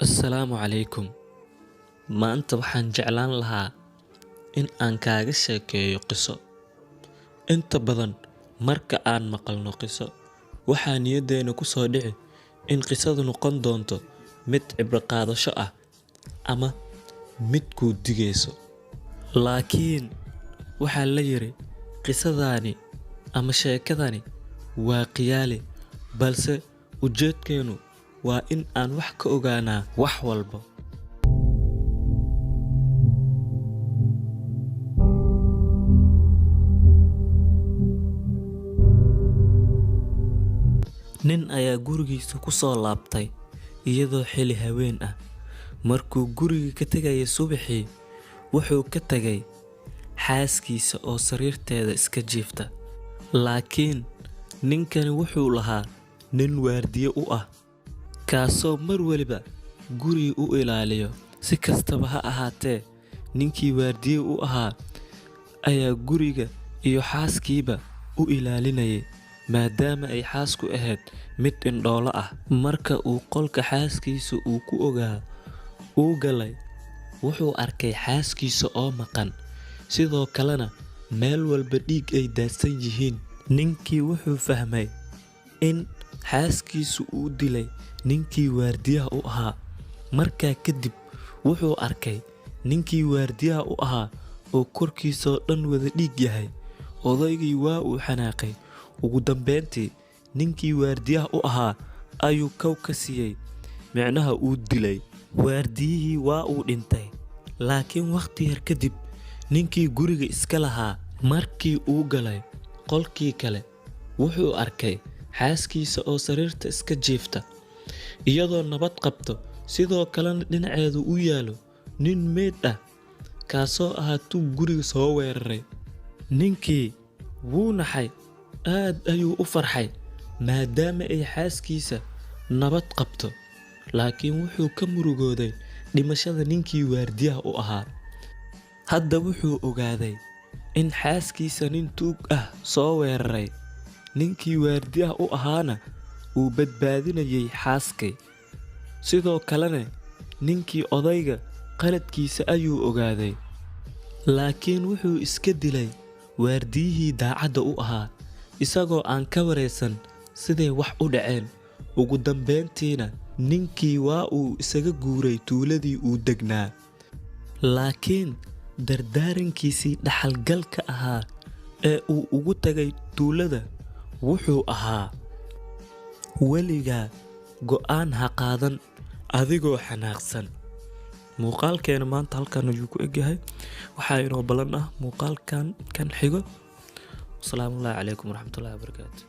Assalaamu calaykum. Maanta waxaan jeclaan lahaa in aan kaaga sheekeeyo qiso. Inta badan marka aan maqalno qiso, waxaa niyaddeena ku soo dhici in qisadu noqon doonto mid cibro qaadasho ah ama mid kuu digayso. Laakiin waxaa la yiri qisadaani ama sheekadani waa khiyaali, balse ujeedkeenu waa in aan wax ka ogaanaa wax walba. Nin ayaa gurigiisa ku soo laabtay iyadoo xilli haween ah. Markuu guriga ka tegayay subaxii, wuxuu ka tagay xaaskiisa oo sariirteeda iska jiifta. Laakiin ninkani wuxuu lahaa nin waardiye u ah, kaasoo mar waliba guriga u ilaaliyo. Si kastaba ha ahaatee, ninkii waardiye u ahaa ayaa guriga iyo xaaskiiba u ilaalinayay, maadaama ay xaasku ahayd mid indhoolo ah. Marka uu qolka xaaskiisa uu galay, wuxuu arkay xaaskiisa oo maqan, sidoo kalena meel walba dhiig ay daadsan yihiin. Ninkii wuxuu fahmay in xaaskiisu uu dilay ninkii waardiyaha u ahaa. Markaa kadib wuxuu arkay ninkii waardiyaha u ahaa oo korkiisoo dhan wada dhiig yahay. Odaygii waa uu xanaaqay. Ugu dambeyntii, ninkii waardiyaha u ahaa ayuu kow ka siiyay, micnaha uu dilay. Waardiyihii waa uu dhintay. Laakiin waqti yar kadib, ninkii guriga iska lahaa markii uu galay qolkii kale, wuxuu arkay xaaskiisa oo sariirta iska jiifta, iyadoo nabad qabto, sidoo kalena dhinaceedu u yaalo nin meyd ah, kaasoo ahaa tuug guriga soo weeraray. Ninkii wuu naxay, aad ayuu u farxay maadaama ay xaaskiisa nabad qabto. Laakiin wuxuu ka murugooday dhimashada ninkii waardiyaha u ahaa. Hadda wuxuu ogaaday in xaaskiisa nin tuug ah soo weeraray, ninkii waardiyaha u ahaana uu badbaadinayay xaaskay. Sidoo kalena ninkii odayga qaladkiisa ayuu ogaaday. Laakiin wuxuu iska dilay waardiyihii daacadda u ahaa, isagoo aan ka wareysan siday wax u dhaceen. Ugu dambeyntiina, ninkii waa uu isaga guuray tuuladii uu degnaa. Laakiin dardaarankiisii dhaxalgalka ahaa ee uu ugu tagay tuulada wuxuu ahaa: weligaa go'aan ha qaadan adigoo xanaaqsan. Muuqaalkeena maanta halkan ayuu ku egyahay. Waxaa inoo ballan ah muuqaalkan kan xigo. Asalaamu calaykum waraxmatullaahi wabarakaatu.